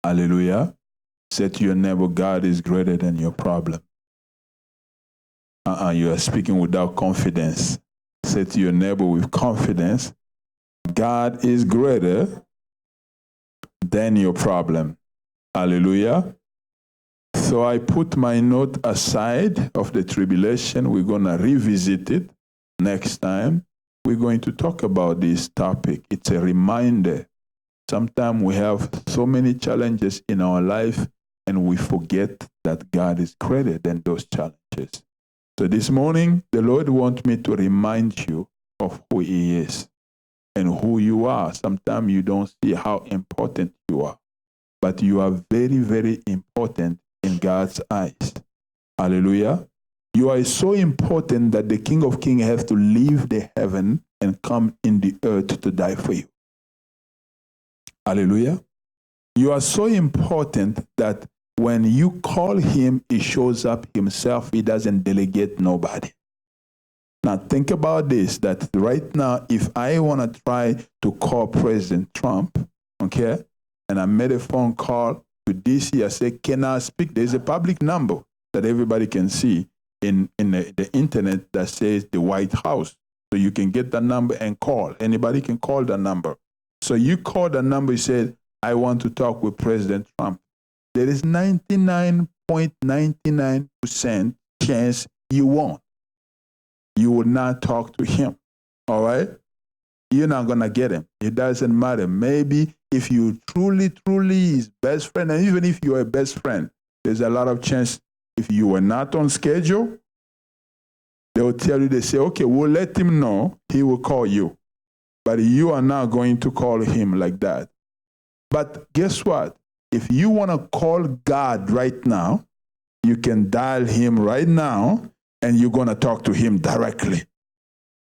Hallelujah. Say to your neighbor, God is greater than your problem. You are speaking without confidence. Say to your neighbor with confidence, God is greater than your problem. Hallelujah. So I put my note aside of the tribulation. We're going to revisit it next time. We're going to talk about this topic. It's a reminder. Sometimes we have so many challenges in our life and we forget that God is greater than those challenges. So this morning, the Lord wants me to remind you of who He is and who you are. Sometimes you don't see how important you are, but you are very, very important in God's eyes. Hallelujah. You are so important that the King of Kings has to leave the heaven and come in the earth to die for you. Hallelujah. You are so important that when you call Him, He shows up Himself. He doesn't delegate nobody. Now think about this, that right now, if I want to try to call President Trump, okay, and I made a phone call to DC, I say, can I speak? There's a public number that everybody can see in the internet that says the White House. So you can get that number and call. Anybody can call that number. So you call the number, you said, I want to talk with President Trump. There is 99.99% chance you won't. You will not talk to him. All right? You're not going to get him. It doesn't matter. Maybe if you truly his best friend, and even if you're a best friend, there's a lot of chance if you were not on schedule, they will tell you, they say, okay, we'll let him know. He will call you. But you are not going to call him like that. But guess what? If you want to call God right now, you can dial Him right now, and you're going to talk to Him directly.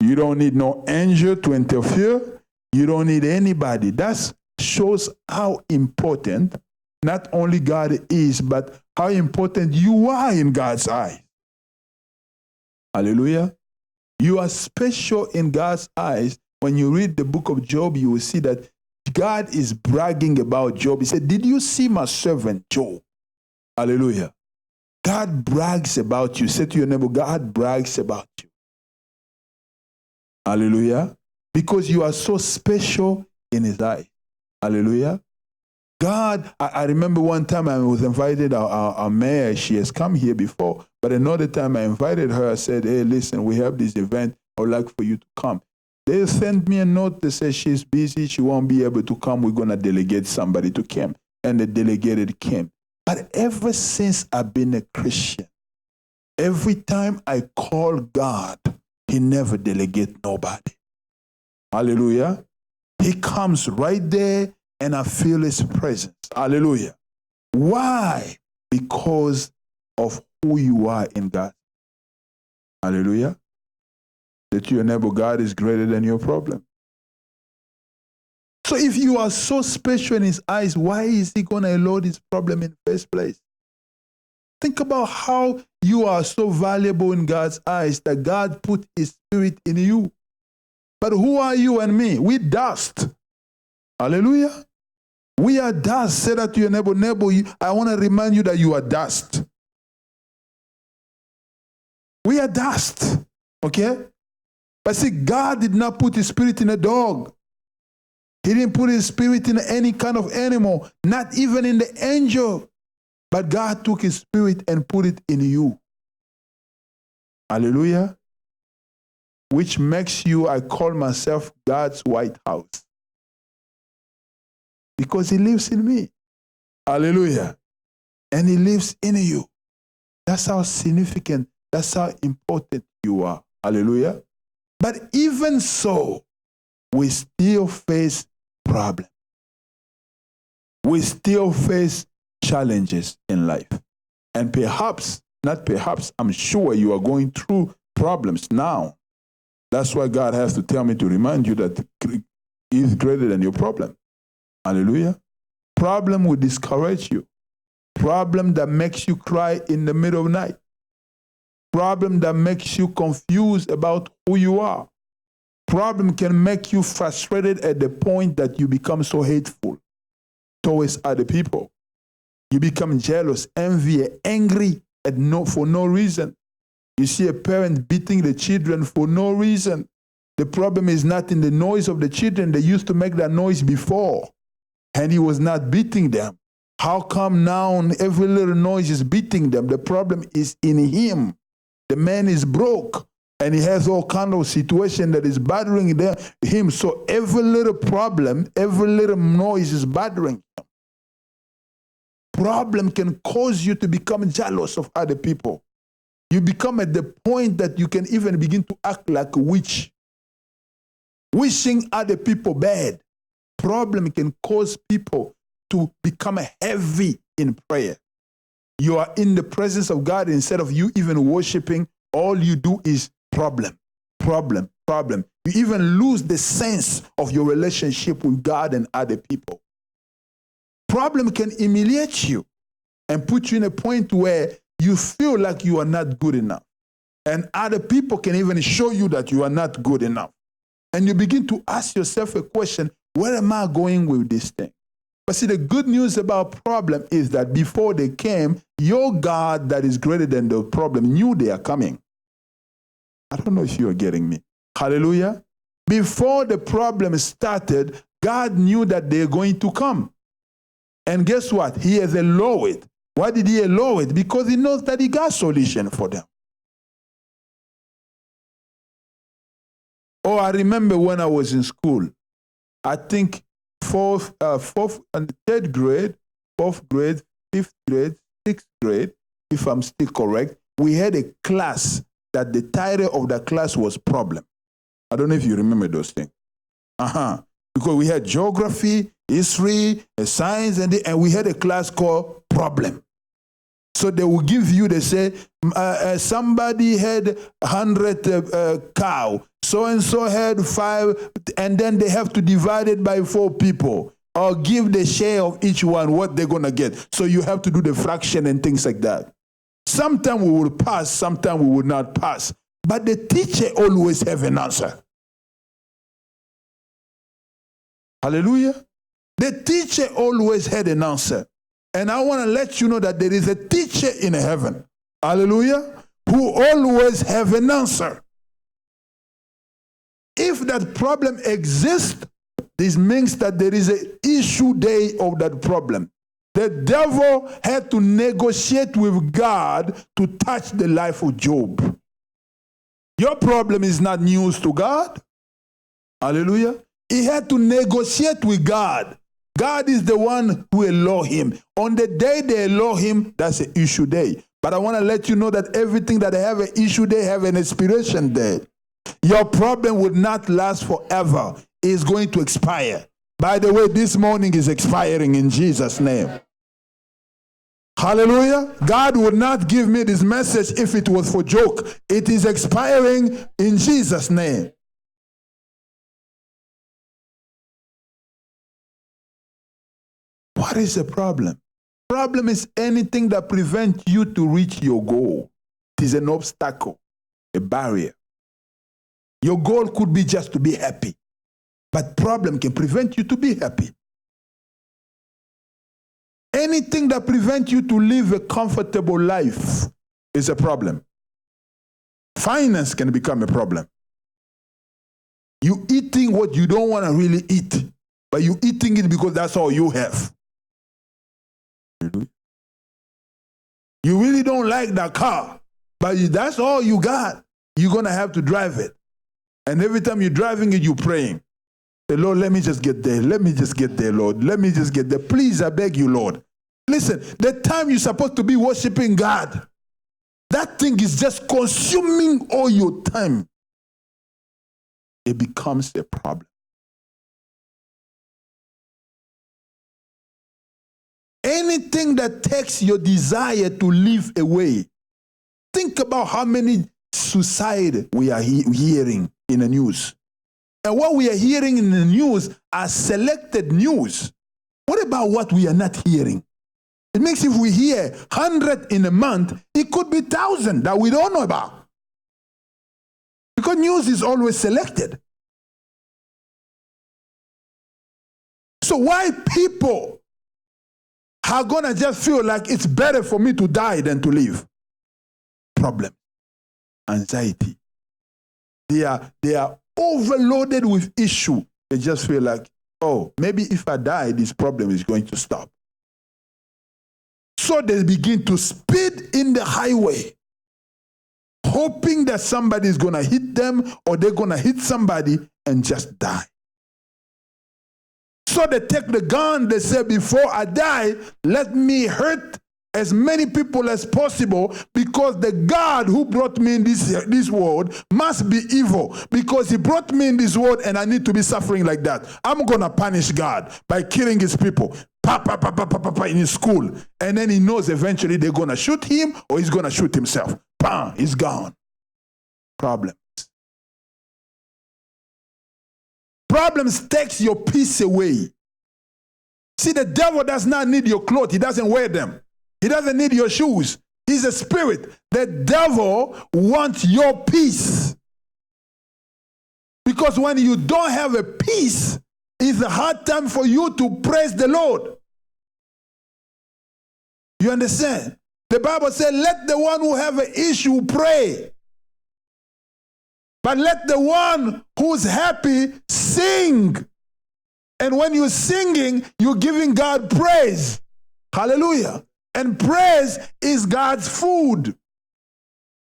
You don't need no angel to interfere. You don't need anybody. That shows how important not only God is, but how important you are in God's eyes. Hallelujah. You are special in God's eyes. When you read the book of Job, you will see that God is bragging about Job. He said, did you see my servant Job? Hallelujah. God brags about you. Say to your neighbor, God brags about you. Hallelujah. Because you are so special in His eyes. Hallelujah. God, I remember one time I was invited, our mayor, she has come here before, but another time I invited her, I said, hey, listen, we have this event. I would like for you to come. They sent me a note that says she's busy, she won't be able to come. We're going to delegate somebody to come. And they delegated Kim. But ever since I've been a Christian, every time I call God, He never delegates nobody. Hallelujah. He comes right there and I feel His presence. Hallelujah. Why? Because of who you are in God. Hallelujah. That your neighbor, God is greater than your problem. So if you are so special in His eyes, why is He going to allow this problem in the first place? Think about how you are so valuable in God's eyes that God put His Spirit in you. But who are you and me? We dust. Hallelujah. We are dust. Say that to your neighbor. Neighbor, I want to remind you that you are dust. We are dust. Okay? But see, God did not put His Spirit in a dog. He didn't put His Spirit in any kind of animal, not even in the angel. But God took His Spirit and put it in you. Hallelujah. Which makes you, I call myself God's White House. Because He lives in me. Hallelujah. And He lives in you. That's how significant, that's how important you are. Hallelujah. But even so, we still face problems. We still face challenges in life. And perhaps, not perhaps, I'm sure you are going through problems now. That's why God has to tell me to remind you that He is greater than your problem. Hallelujah. Problem will discourage you. Problem that makes you cry in the middle of the night. Problem that makes you confused about who you are. Problem can make you frustrated at the point that you become so hateful towards other people. You become jealous, envy, angry for no reason. You see a parent beating the children for no reason. The problem is not in the noise of the children. They used to make that noise before, and he was not beating them. How come now every little noise is beating them? The problem is in him. The man is broke, and he has all kind of situation that is bothering him. So every little problem, every little noise is bothering him. Problem can cause you to become jealous of other people. You become at the point that you can even begin to act like a witch, wishing other people bad. Problem can cause people to become heavy in prayer. You are in the presence of God, instead of you even worshiping, all you do is problem, problem, problem. You even lose the sense of your relationship with God and other people. Problem can humiliate you and put you in a point where you feel like you are not good enough. And other people can even show you that you are not good enough. And you begin to ask yourself a question, where am I going with this thing? But see, the good news about problem is that before they came, your God that is greater than the problem knew they are coming. I don't know if you are getting me. Hallelujah. Before the problem started, God knew that they're going to come. And guess what? He has allowed it. Why did he allow it? Because he knows that he got a solution for them. Oh, I remember when I was in school, I think fourth and third grade, fourth grade, fifth grade, sixth grade, if I'm still correct, we had a class that the title of the class was Problem. I don't know if you remember those things. Because we had geography, history, science, and we had a class called Problem. So they will give you, they say, somebody had 100 cow, so-and-so had 5, and then they have to divide it by 4 people, or give the share of each one what they're going to get. So you have to do the fraction and things like that. Sometimes we will pass, sometimes we will not pass. But the teacher always have an answer. Hallelujah. The teacher always had an answer. And I want to let you know that there is a teacher in heaven, hallelujah, who always have an answer. If that problem exists, this means that there is an issue day of that problem. The devil had to negotiate with God to touch the life of Job. Your problem is not news to God. Hallelujah. He had to negotiate with God. God is the one who allowed him. On the day they allow him, that's an issue day. But I want to let you know that everything that have an issue day have an expiration day. Your problem would not last forever. It's going to expire. By the way, this morning is expiring in Jesus' name. Hallelujah. God would not give me this message if it was for joke. It is expiring in Jesus' name. What is the problem? Problem is anything that prevents you to reach your goal. It is an obstacle, a barrier. Your goal could be just to be happy, but problem can prevent you to be happy. Anything that prevents you to live a comfortable life is a problem. Finance can become a problem. You eating what you don't want to really eat, but you eating it because that's all you have. You really don't like that car, but that's all you got. You're going to have to drive it. And every time you're driving it, you're praying. Say, Lord, let me just get there. Let me just get there, Lord. Let me just get there. Please, I beg you, Lord. Listen, the time you're supposed to be worshiping God, that thing is just consuming all your time. It becomes a problem. Anything that takes your desire to live away. Think about how many suicide we are hearing in the news. And what we are hearing in the news are selected news. What about what we are not hearing? It makes if we hear 100 in a month, it could be 1,000 that we don't know about. Because news is always selected. So why people are going to just feel like it's better for me to die than to live. Problem. Anxiety. They are overloaded with issue. They just feel like, oh, maybe if I die, this problem is going to stop. So they begin to speed in the highway, hoping that somebody is going to hit them or they're going to hit somebody and just die. So they take the gun, they say, before I die, let me hurt as many people as possible, because the God who brought me in this world must be evil, because he brought me in this world and I need to be suffering like that. I'm going to punish God by killing his people. In his school. And then he knows eventually they're going to shoot him or he's going to shoot himself. Bam, he's gone. Problems. Problems takes your peace away. See, the devil does not need your clothes. He doesn't wear them. He doesn't need your shoes. He's a spirit. The devil wants your peace. Because when you don't have a peace, it's a hard time for you to praise the Lord. You understand? The Bible said, let the one who have an issue pray. But let the one who's happy sing. And when you're singing, you're giving God praise. Hallelujah. And praise is God's food.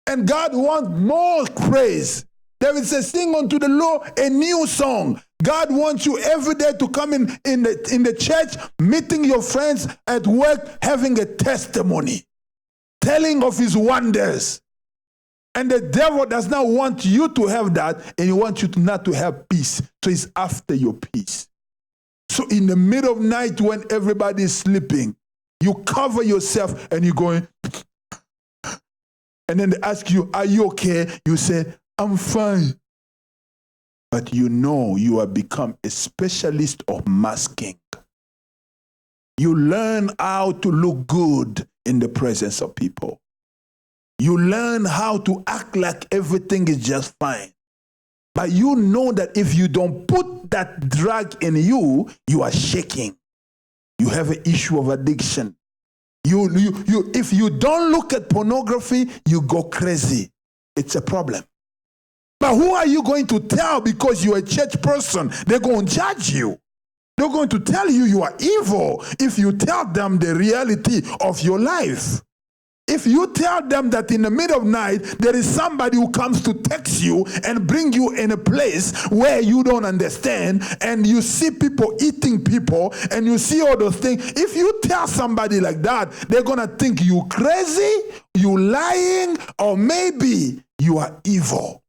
And God wants more praise. David says, sing unto the Lord a new song. God wants you every day to come in the church, meeting your friends at work, having a testimony, telling of his wonders. And the devil does not want you to have that, and he wants you not to have peace. So he's after your peace. So in the middle of night when everybody is sleeping, you cover yourself and you're going, and then they ask you, are you okay? You say, I'm fine. But you know you have become a specialist of masking. You learn how to look good in the presence of people. You learn how to act like everything is just fine. But you know that if you don't put that drug in you, you are shaking. You have an issue of addiction. If you don't look at pornography, you go crazy. It's a problem. But who are you going to tell because you're a church person? They're going to judge you. They're going to tell you you are evil if you tell them the reality of your life. If you tell them that in the middle of the night, there is somebody who comes to text you and bring you in a place where you don't understand, and you see people eating people, and you see all those things. If you tell somebody like that, they're going to think you crazy, you lying, or maybe you are evil.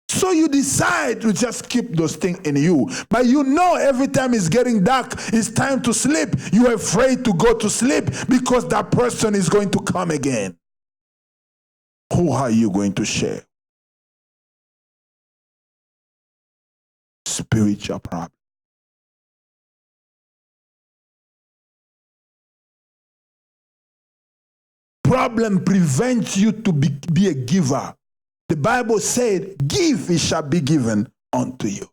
So you decide to just keep those things in you. But you know every time it's getting dark, it's time to sleep. You're afraid to go to sleep because that person is going to come again. Who are you going to share? Spiritual problem. Problem prevents you to be a giver. The Bible said, give, it shall be given unto you.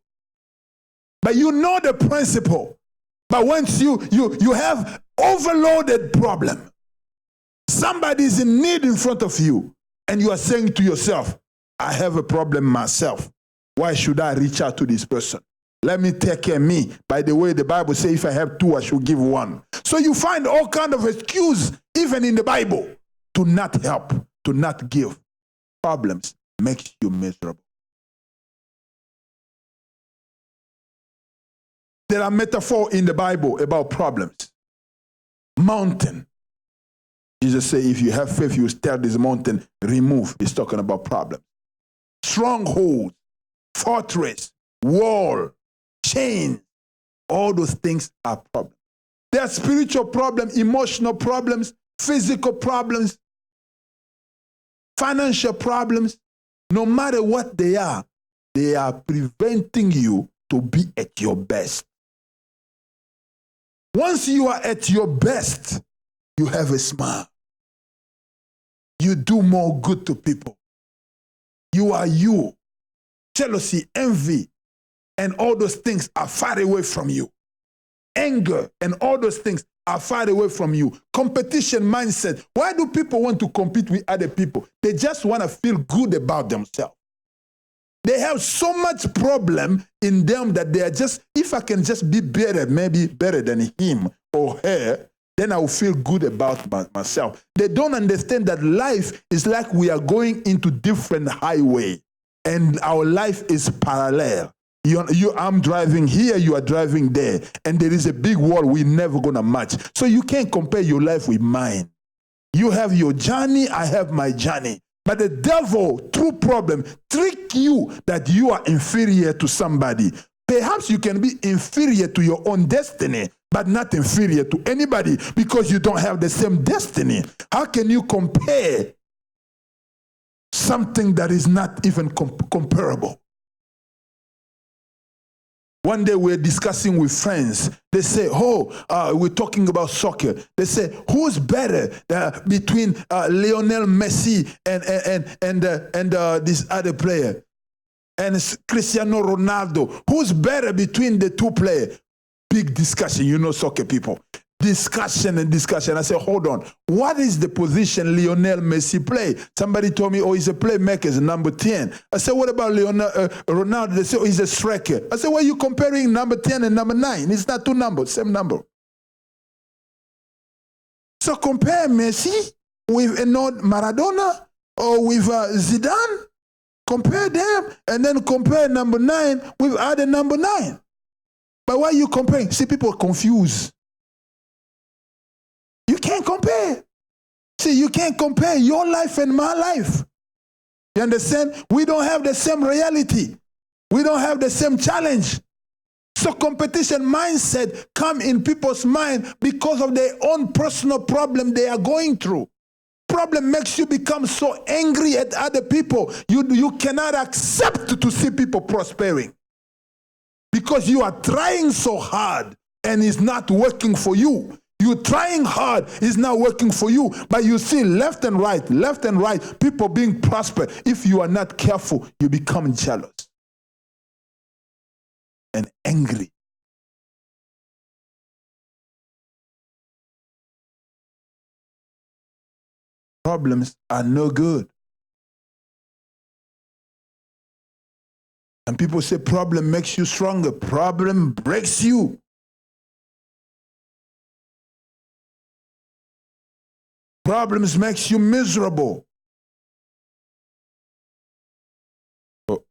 But you know the principle. But once you have overloaded problem, somebody is in need in front of you, and you are saying to yourself, I have a problem myself. Why should I reach out to this person? Let me take care of me. By the way, the Bible says if I have two, I should give one. So you find all kind of excuse, even in the Bible, to not help, to not give. Problems makes you miserable. There are metaphors in the Bible about problems. Mountain. Jesus said, if you have faith, you will tell this mountain, remove. He's talking about problems. Stronghold, fortress, wall, chain. All those things are problems. There are spiritual problems, emotional problems, physical problems, financial problems. No matter what they are preventing you to be at your best. Once you are at your best, you have a smile. You do more good to people. You are you. Jealousy, envy, and all those things are far away from you. Anger and all those things are far away from you. Competition mindset. Why do people want to compete with other people? They just want to feel good about themselves. They have so much problem in them that they are just, if I can just be better, maybe better than him or her, then I will feel good about myself. They don't understand that life is like we are going into different highway and our life is parallel. I'm driving here, you are driving there, and there is a big wall we're never going to match. So you can't compare your life with mine. You have your journey, I have my journey. But the devil, through problem, trick you that you are inferior to somebody. Perhaps you can be inferior to your own destiny, but not inferior to anybody because you don't have the same destiny. How can you compare something that is not even comparable? One day we're discussing with friends. They say, we're talking about soccer. They say, who's better between Lionel Messi and this other player? And Cristiano Ronaldo. Who's better between the two players? Big discussion. You know soccer people. Discussion and discussion. I said, hold on. What is the position Lionel Messi play? Somebody told me, he's a playmaker, he's number 10. I said, what about Ronaldo? They said, he's a striker. I said, why are you comparing number 10 and number 9? It's not two numbers, same number. So compare Messi with Maradona or with Zidane. Compare them and then compare number 9 with other number 9. But why are you comparing? See, people are confused. You can't compare. See, you can't compare your life and my life. You understand? We don't have the same reality. We don't have the same challenge. So competition mindset come in people's mind because of their own personal problem they are going through. Problem makes you become so angry at other people. You cannot accept to see people prospering because you are trying so hard and it's not working for you. You're trying hard, it's not working for you. But you see left and right, people being prosperous. If you are not careful, you become jealous and angry. Problems are no good. And people say problem makes you stronger. Problem breaks you. Problems makes you miserable. But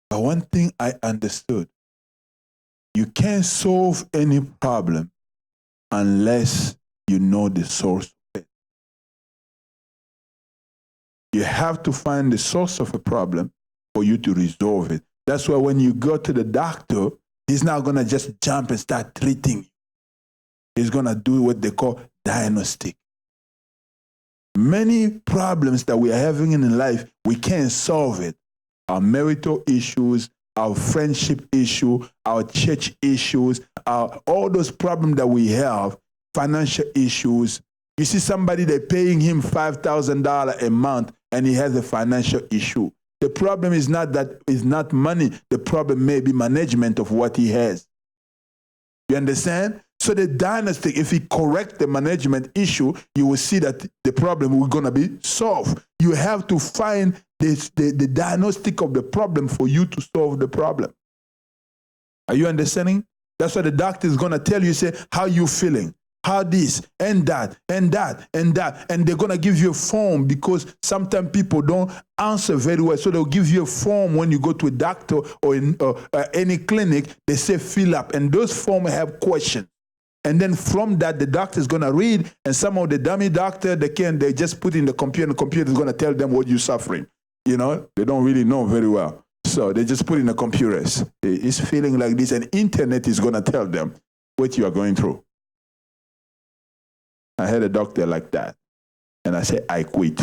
one thing I understood, you can't solve any problem unless you know the source of it. You have to find the source of a problem for you to resolve it. That's why when you go to the doctor, he's not going to just jump and start treating you. He's going to do what they call diagnostic. Many problems that we are having in life, we can't solve it. Our marital issues, our friendship issue, our church issues, all those problems that we have, financial issues. You see somebody, they're paying him $5,000 a month and he has a financial issue. The problem is not money. The problem may be management of what he has. You understand? So the diagnostic, if he correct the management issue, you will see that the problem will going to be solved. You have to find the diagnostic of the problem for you to solve the problem. Are you understanding? That's what the doctor is going to tell you, say, how you feeling? How this, and that, and that, and that. And they're going to give you a form because sometimes people don't answer very well. So they'll give you a form when you go to a doctor or in any clinic. They say fill up. And those forms have questions. And then from that, the doctor is going to read. And some of the dummy doctor, they just put in the computer. And the computer is going to tell them what you're suffering. You know, they don't really know very well. So they just put in the computers. It's feeling like this. And internet is going to tell them what you are going through. I had a doctor like that. And I said, I quit.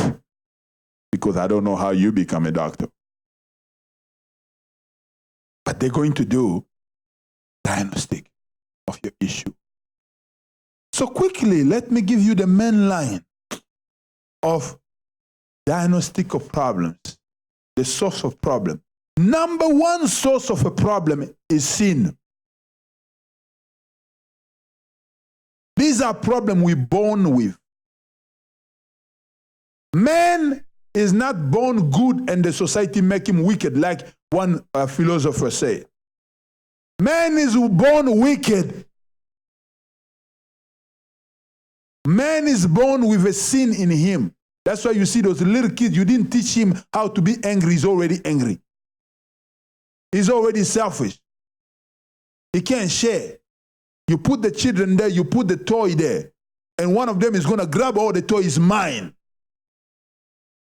Because I don't know how you become a doctor. But they're going to do diagnostic of your issue. So quickly, let me give you the main line of diagnostic of problems, the source of problem. Number one source of a problem is sin. These are problems we're born with. Man is not born good and the society make him wicked, like one philosopher said. Man is born wicked. Man is born with a sin in him. That's why you see those little kids, you didn't teach him how to be angry. He's already angry. He's already selfish. He can't share. You put the children there, you put the toy there, and one of them is going to grab all the toys, mine.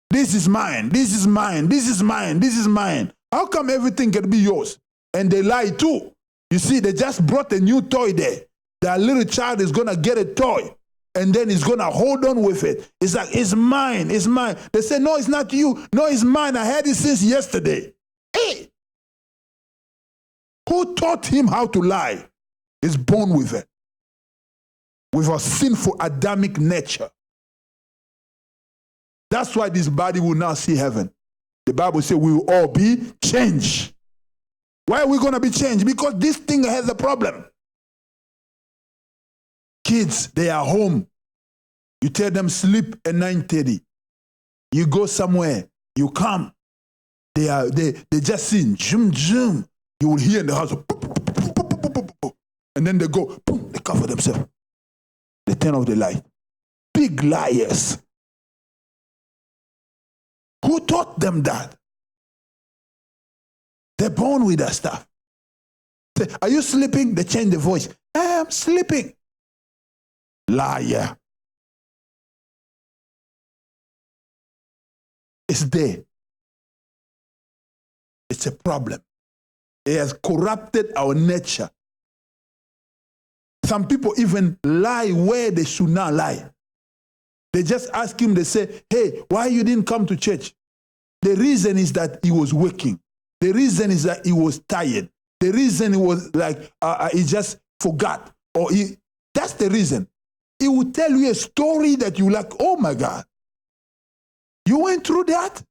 This is mine, this is mine, this is mine, this is mine. How come everything can be yours? And they lie too. You see, they just brought a new toy there. That little child is going to get a toy, and then he's going to hold on with it. It's like, it's mine, it's mine. They say, no, it's not you. No, it's mine. I had it since yesterday. Hey! Who taught him how to lie? He's born with it. With a sinful Adamic nature. That's why this body will not see heaven. The Bible says we will all be changed. Why are we going to be changed? Because this thing has a problem. Kids, they are home. You tell them sleep at 9:30. You go somewhere, you come. They just sing, zoom, zoom. You will hear in the house, and then they go, boom, they cover themselves. They turn off the light. Big liars. Who taught them that? They're born with that stuff. Say, are you sleeping? They change the voice. I am sleeping. Liar. It's there. It's a problem. It has corrupted our nature. Some people even lie where they should not lie. They just ask him, they say, hey, why you didn't come to church? The reason is that he was working. The reason is that he was tired. The reason he was like, he just forgot. That's the reason. He will tell you a story that you like, oh my God. You went through that?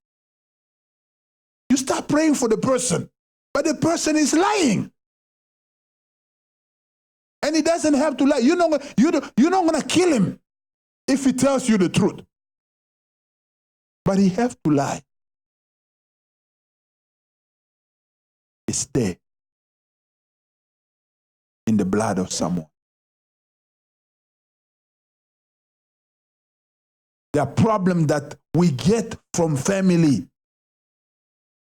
You start praying for the person, but the person is lying. And he doesn't have to lie. You're not going to kill him if he tells you the truth. But he has to lie. It's there in the blood of someone. There are problems that we get from family.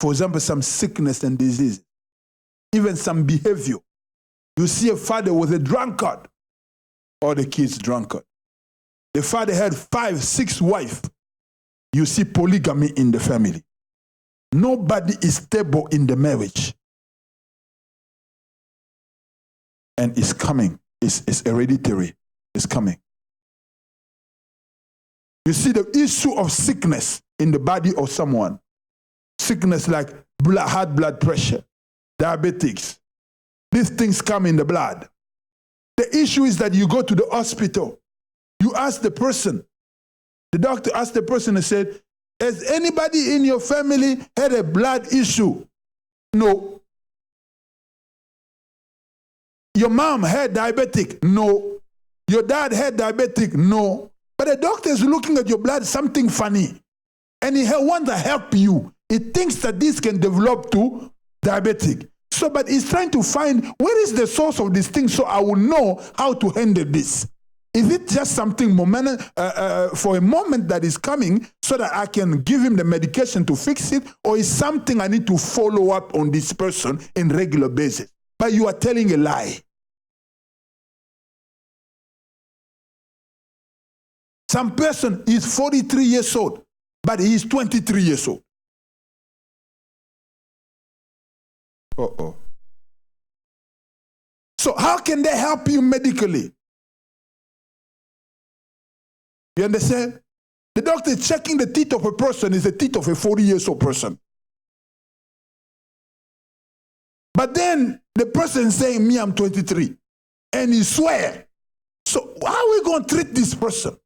For example, some sickness and disease, even some behavior. You see a father was a drunkard, or the kids drunkard. The father had 5, 6 wives. You see polygamy in the family. Nobody is stable in the marriage. And it's coming. It's hereditary. It's coming. You see the issue of sickness in the body of someone. Sickness like high blood pressure, diabetics. These things come in the blood. The issue is that you go to the hospital. You ask the person. The doctor asked the person and said, has anybody in your family had a blood issue? No. Your mom had diabetic? No. Your dad had diabetic? No. But the doctor is looking at your blood, something funny. And he wants to help you. He thinks that this can develop to diabetic. So, but he's trying to find where is the source of this thing so I will know how to handle this. Is it just something for a moment that is coming so that I can give him the medication to fix it? Or is something I need to follow up on this person in regular basis? But you are telling a lie. Some person is 43 years old, but he is 23 years old. Uh-oh. So how can they help you medically? You understand? The doctor is checking the teeth of a person is the teeth of a 40-year-old person. But then the person is saying, me, I'm 23. And he swear. So how are we going to treat this person?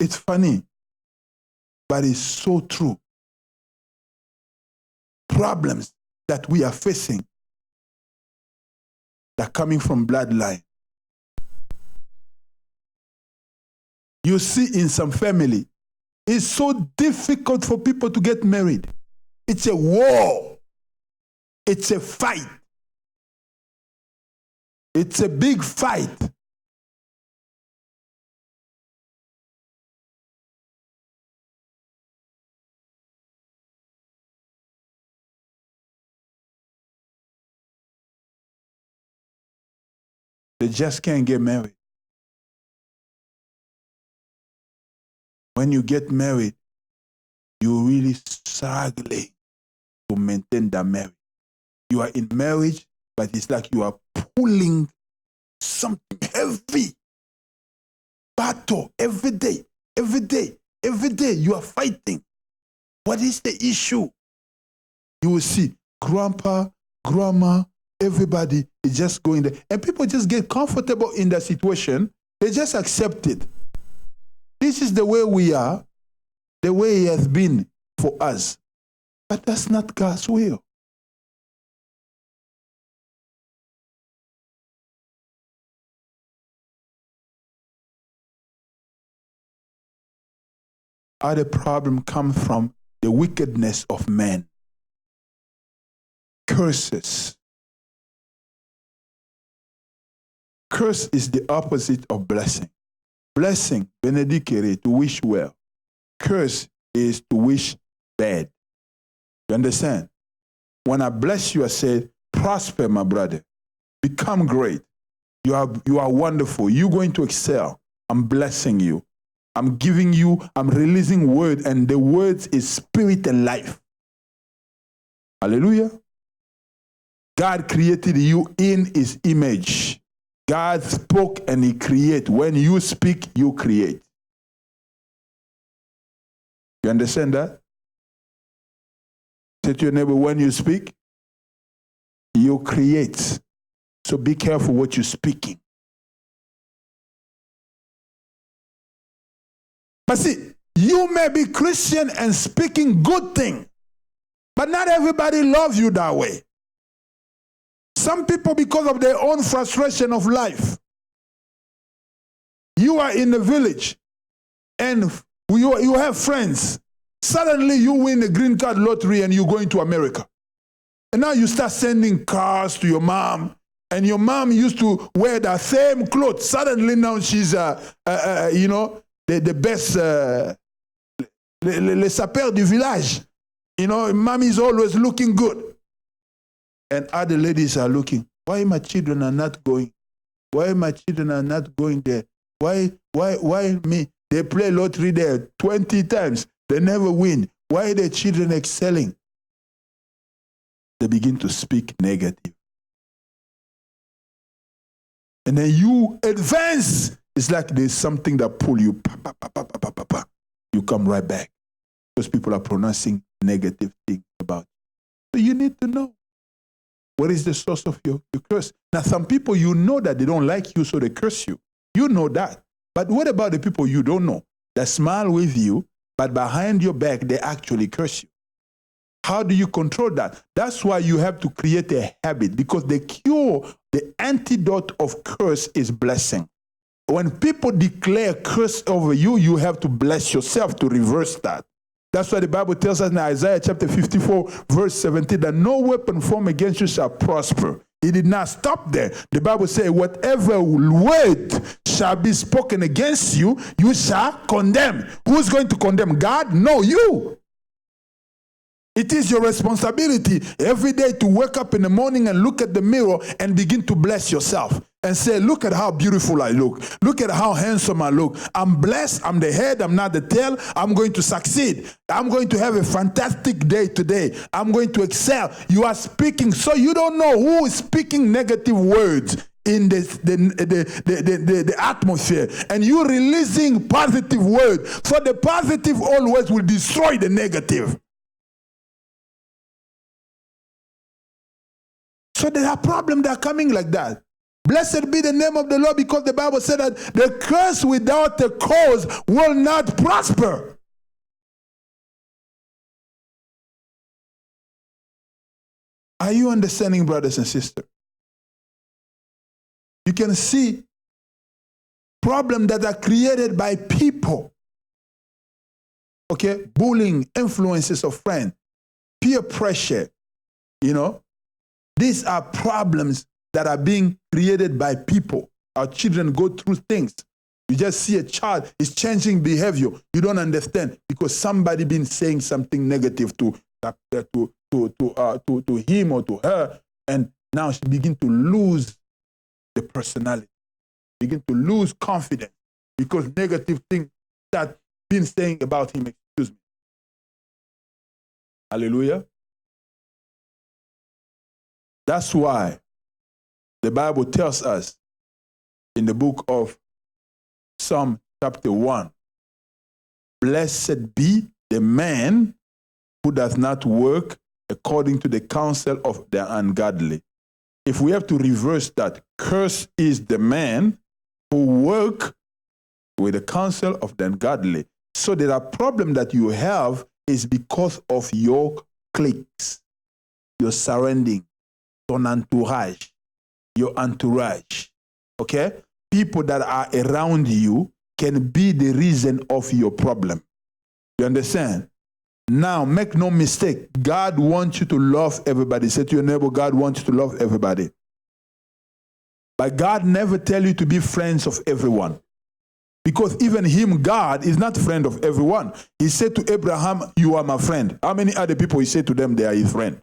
It's funny, but it's so true. problems that we are facing that are coming from bloodline. You see in some family, it's so difficult for people to get married. It's a war. It's a fight. It's a big fight. They just can't get married. When you get married, you're really struggling to maintain that marriage. You are in marriage, but it's like you are pulling something heavy. Battle every day, every day, every day. You are fighting. What is the issue? You will see grandpa, grandma, everybody is just going there. And people just get comfortable in that situation. They just accept it. This is the way we are, the way it has been for us. But that's not God's will. Other problem comes from the wickedness of men. Curses. Curse is the opposite of blessing. Blessing, benedicere, to wish well. Curse is to wish bad. You understand? When I bless you, I say, prosper, my brother. Become great. You are wonderful. You're going to excel. I'm blessing you. I'm giving you, I'm releasing word, and the words is spirit and life. Hallelujah. God created you in his image. God spoke and he created. When you speak, you create. You understand that? Say to your neighbor, when you speak, you create. So be careful what you're speaking. But see, you may be Christian and speaking good thing, but not everybody loves you that way. Some people, because of their own frustration of life, you are in the village and you have friends. Suddenly you win a green card lottery and you're going to America. And now you start sending cars to your mom, and your mom used to wear the same clothes. Suddenly now she's, the best, les sapeurs du village. You know, mommy is always looking good. And other ladies are looking, why my children are not going? Why my children are not going there? Why me? They play lottery there 20 times. They never win. Why are the children excelling? They begin to speak negative. And then you advance. It's like there's something that pull you. You come right back. Because people are pronouncing negative things about you. So you need to know. What is the source of your curse? Now, some people, you know that they don't like you, so they curse you. You know that. But what about the people you don't know that smile with you, but behind your back, they actually curse you? How do you control that? That's why you have to create a habit, because the cure, the antidote of curse is blessing. When people declare curse over you, you have to bless yourself to reverse that. That's why the Bible tells us in Isaiah chapter 54, verse 17, that no weapon formed against you shall prosper. It did not stop there. The Bible says, whatever word shall be spoken against you, you shall condemn. Who's going to condemn? God? No, you. It is your responsibility every day to wake up in the morning and look at the mirror and begin to bless yourself. And say, look at how beautiful I look. Look at how handsome I look. I'm blessed. I'm the head. I'm not the tail. I'm going to succeed. I'm going to have a fantastic day today. I'm going to excel. You are speaking. So you don't know who is speaking negative words in the atmosphere. And you're releasing positive words. So the positive always will destroy the negative. So there are problems that are coming like that. Blessed be the name of the Lord, because the Bible said that the curse without a cause will not prosper. Are you understanding, brothers and sisters? You can see problems that are created by people. Okay, bullying, influences of friends, peer pressure, these are problems that are being created by people. Our children go through things. You just see a child is changing behavior. You don't understand because somebody been saying something negative to him or to her, and now she begin to lose the personality, begin to lose confidence because negative things that been saying about him. Excuse me. Hallelujah. That's why the Bible tells us in the book of Psalm chapter 1, blessed be the man who does not work according to the counsel of the ungodly. If we have to reverse that, cursed is the man who work with the counsel of the ungodly. So there are problems that you have is because of your cliques, your surrounding, your entourage, okay? People that are around you can be the reason of your problem. You understand? Now, make no mistake, God wants you to love everybody. Say to your neighbor, God wants you to love everybody. But God never tell you to be friends of everyone. Because even him, God, is not friend of everyone. He said to Abraham, you are my friend. How many other people he said to them they are his friend?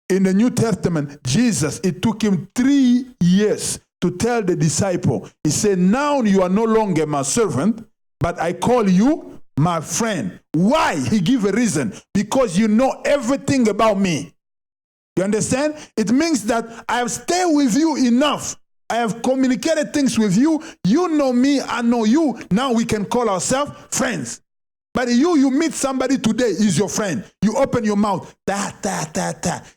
In the New Testament, Jesus, it took him 3 years to tell the disciple. He said, now you are no longer my servant, but I call you my friend. Why? He gave a reason. Because you know everything about me. You understand? It means that I have stayed with you enough. I have communicated things with you. You know me, I know you. Now we can call ourselves friends. But you meet somebody today, is your friend. You open your mouth.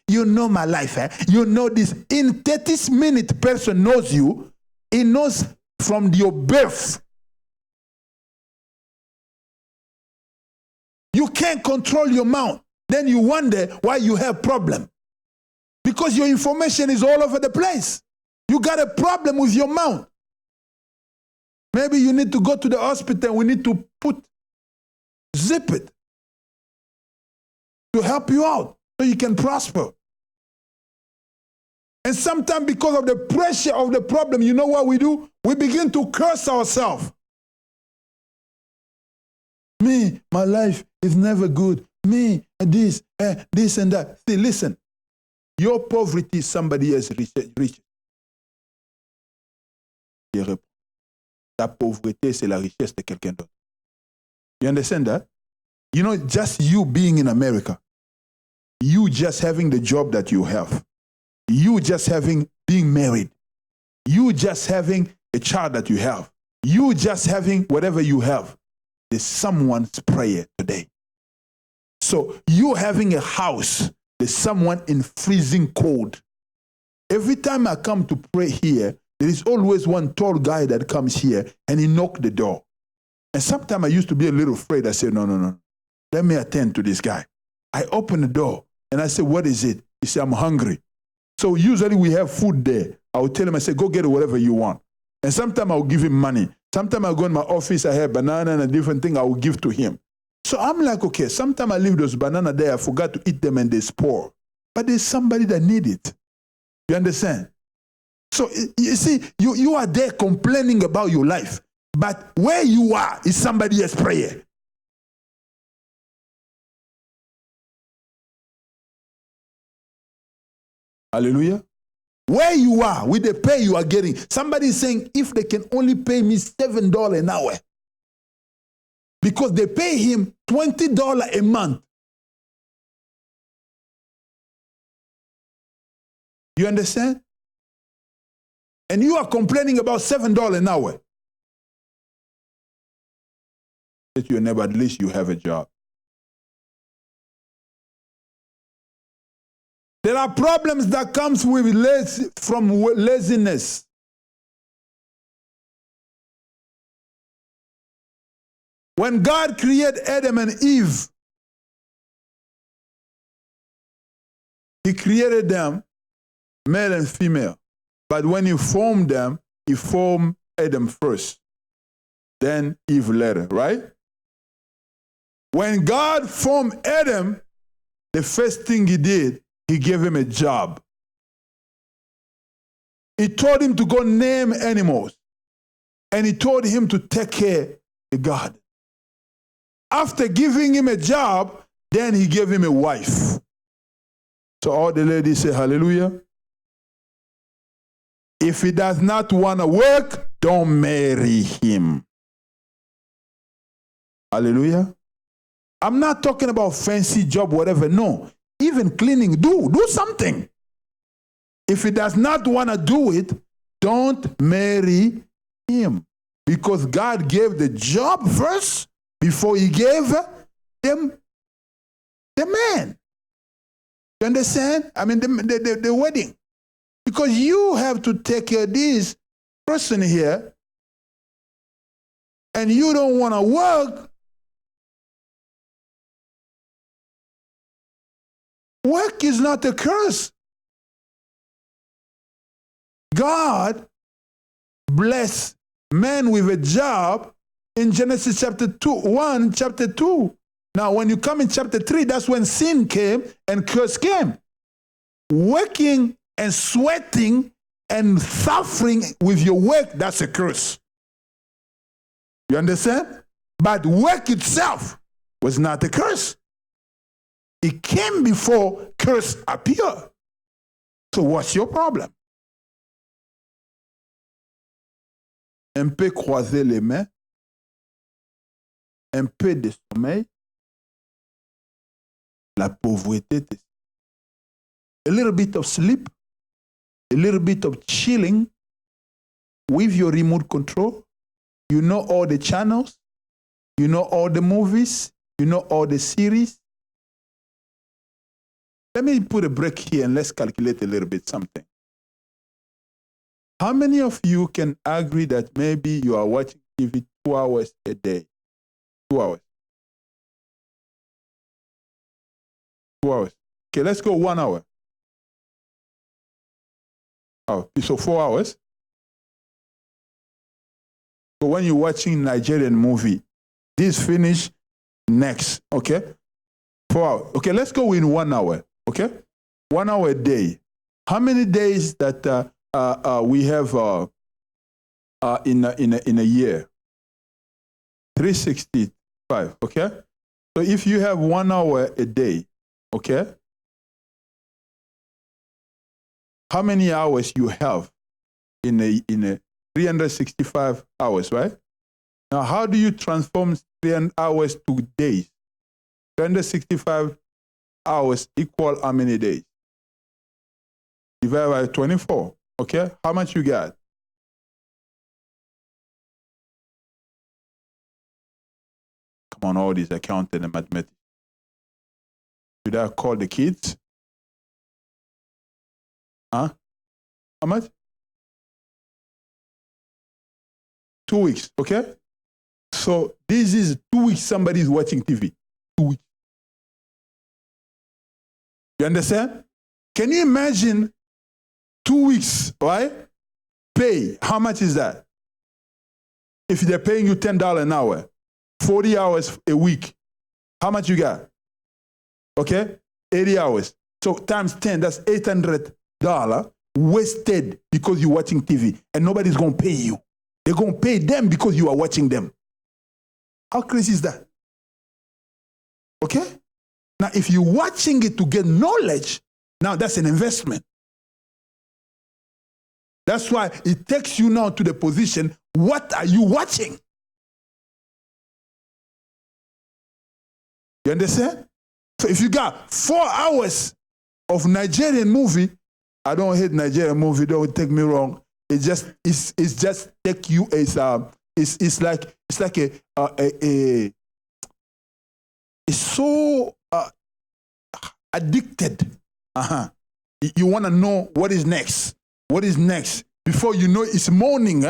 You know my life. You know this. In 30 minutes, person knows you. He knows from your birth. You can't control your mouth. Then you wonder why you have problem. Because your information is all over the place. You got a problem with your mouth. Maybe you need to go to the hospital. We need to zip it to help you out so you can prosper. And sometimes because of the pressure of the problem, you know what we do? We begin to curse ourselves. Me, my life is never good. Me, this and that. See, listen. Your poverty is somebody else's riches. Ta pauvreté, c'est la richesse de quelqu'un d'autre. You understand that? You know, just you being in America, you just having the job that you have, you just being married, you just having a child that you have, you just having whatever you have, there's someone's prayer today. So you having a house, there's someone in freezing cold. Every time I come to pray here, there is always one tall guy that comes here and he knocks the door. And sometimes I used to be a little afraid. I said, no. Let me attend to this guy. I open the door and I say, what is it? He said, I'm hungry. So usually we have food there. I will tell him, I say, go get whatever you want. And sometimes I'll give him money. Sometimes I go in my office, I have banana and a different thing I will give to him. So I'm like, okay, sometimes I leave those bananas there. I forgot to eat them and they spoil. But there's somebody that needs it. You understand? So you see, you are there complaining about your life. But where you are is somebody else's prayer. Hallelujah. Where you are, with the pay you are getting, somebody is saying, if they can only pay me $7 an hour, because they pay him $20 a month. You understand? And you are complaining about $7 an hour. Say to your neighbor, at least you have a job. There are problems that comes with from laziness. When God created Adam and Eve, He created them, male and female. But when he formed them, he formed Adam first, then Eve later, right? When God formed Adam, the first thing he did, he gave him a job. He told him to go name animals. And he told him to take care of the garden. After giving him a job, then he gave him a wife. So all the ladies say hallelujah. If he does not want to work, don't marry him. Hallelujah. I'm not talking about fancy job, whatever. No. Even cleaning, do something. If he does not want to do it, don't marry him. Because God gave the job first before he gave them the man. You understand? I mean, the wedding. Because you have to take care of this person here, and you don't want to work. Work is not a curse. God bless man with a job in Genesis chapter 1, chapter 2. Now, when you come in chapter 3, that's when sin came and curse came. Working and sweating and suffering with your work, that's a curse. You understand? But work itself was not a curse. It came before curse appeared. So what's your problem? Un peu croiser les mains, un peu de sommeil, la pauvreté. A little bit of sleep, a little bit of chilling with your remote control. You know all the channels, you know all the movies, you know all the series. Let me put a break here and let's calculate a little bit something. How many of you can agree that maybe you are watching TV 2 hours a day? 2 hours. 2 hours. Okay, let's go 1 hour. Oh, so 4 hours. So when you're watching Nigerian movie, this finish next, okay? 4 hours. Okay, let's go in 1 hour, okay? 1 hour a day. How many days that we have in a year? 365, okay? So if you have 1 hour a day, okay? How many hours you have in a 365 hours, right? Now, how do you transform 300 hours to days? 365 hours equal how many days? Divided by 24, okay? How much you got? Come on, all these accounting and mathematics. Should I call the kids? Huh? How much? 2 weeks, okay? So this is 2 weeks somebody is watching TV. 2 weeks. You understand? Can you imagine 2 weeks, right? Pay. How much is that? If they're paying you $10 an hour, 40 hours a week, how much you got? Okay? 80 hours. So times 10, that's $800 wasted because you're watching TV and nobody's going to pay you. They're going to pay them because you are watching them. How crazy is that? Okay? Now, if you're watching it to get knowledge, now that's an investment. That's why it takes you now to the position, what are you watching? You understand? So if you got 4 hours of Nigerian movie, I don't hate Nigerian movie, don't take me wrong. It's just take you as it's like a it's so addicted. You want to know what is next. What is next? Before you know it's morning,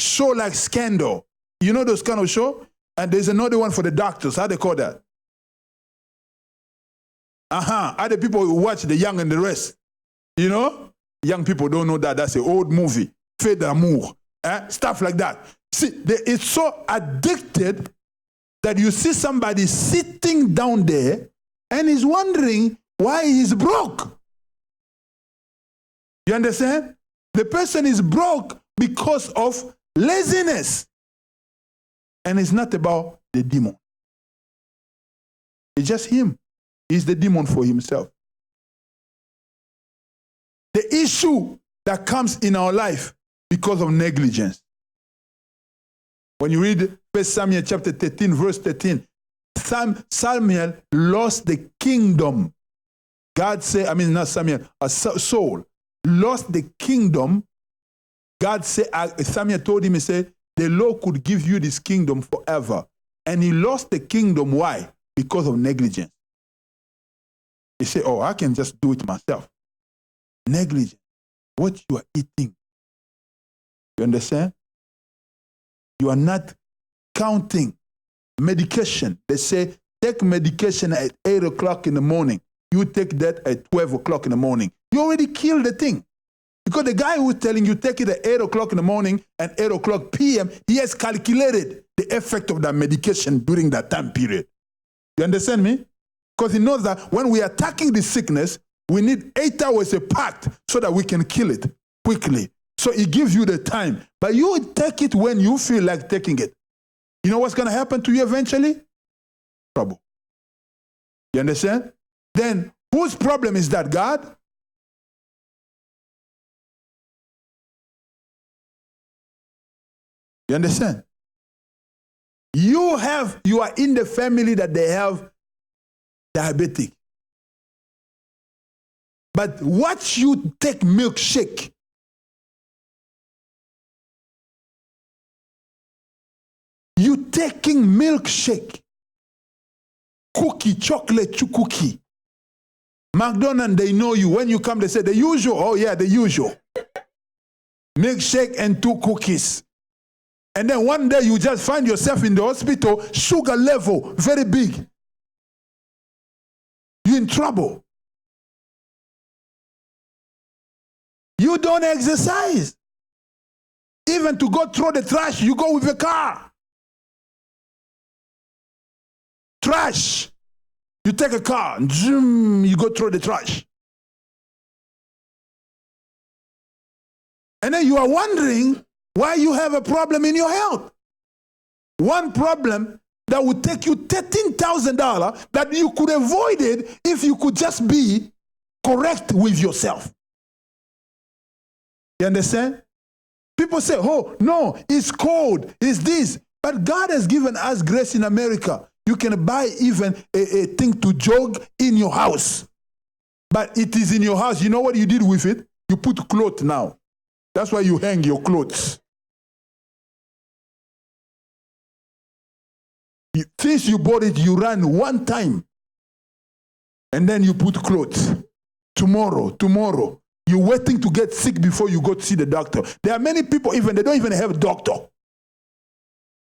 Show like Scandal. You know those kind of show? And there's another one for the doctors. How they call that? Other people who watch The Young and the Rest. You know? Young people don't know that. That's an old movie. Fait d'amour. Stuff like that. See, it's so addicted that you see somebody sitting down there and is wondering why he's broke. You understand? The person is broke because of laziness. And it's not about the demon. It's just him. He's the demon for himself. The issue that comes in our life because of negligence. When you read 1 Samuel chapter 13, verse 13, Samuel lost the kingdom. God said, not Samuel, Saul lost the kingdom. God said, Samuel told him, he said, the Lord could give you this kingdom forever. And he lost the kingdom. Why? Because of negligence. He said, I can just do it myself. Negligence. What you are eating. You understand? You are not counting medication. They say, take medication at 8 o'clock in the morning. You take that at 12 o'clock in the morning. You already killed the thing. Because the guy who's telling you take it at 8 o'clock in the morning and 8 o'clock p.m., he has calculated the effect of that medication during that time period. You understand me? Because he knows that when we are attacking the sickness, we need 8 hours apart so that we can kill it quickly. So he gives you the time. But you take it when you feel like taking it. You know what's going to happen to you eventually? Trouble. You understand? Then whose problem is that, God? You understand? You are in the family that they have diabetic. But watch you take milkshake. You taking milkshake, cookie, chocolate cookie. McDonald's, they know you. When you come, they say the usual. Oh yeah, the usual. Milkshake and 2 cookies. And then one day you just find yourself in the hospital, sugar level very big. You're in trouble. You don't exercise. Even to go throw the trash, you go with a car. Trash. You take a car, and zoom, you go throw the trash. And then you are wondering why you have a problem in your health. One problem that would take you $13,000 that you could avoid it if you could just be correct with yourself. You understand? People say, oh, no, it's cold, it's this. But God has given us grace in America. You can buy even a thing to jog in your house. But it is in your house. You know what you did with it? You put clothes now. That's why you hang your clothes. Since you bought it, you ran one time. And then you put clothes. Tomorrow. You're waiting to get sick before you go to see the doctor. There are many people, they don't even have a doctor.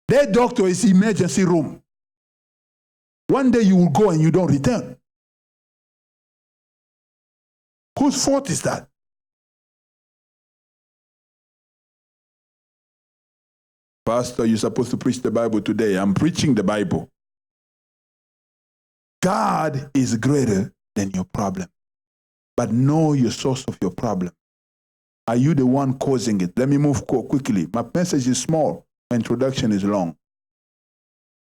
Their doctor is emergency room. One day you will go and you don't return. Whose fault is that? Pastor, you're supposed to preach the Bible today. I'm preaching the Bible. God is greater than your problem. But know your source of your problem. Are you the one causing it? Let me move quickly. My message is small. My introduction is long.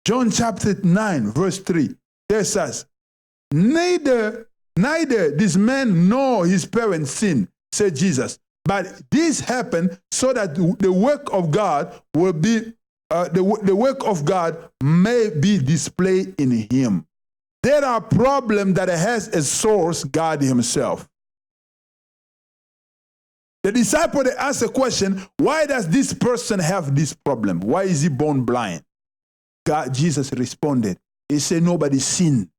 John chapter 9, verse 3. There says, neither this man nor his parents sinned, said Jesus. But this happened so that the work of God will be, the work of God may be displayed in him. There are problems that has a source, God himself. The disciple, they asked a question, why does this person have this problem? Why is he born blind? Jesus responded. He said, nobody sinned.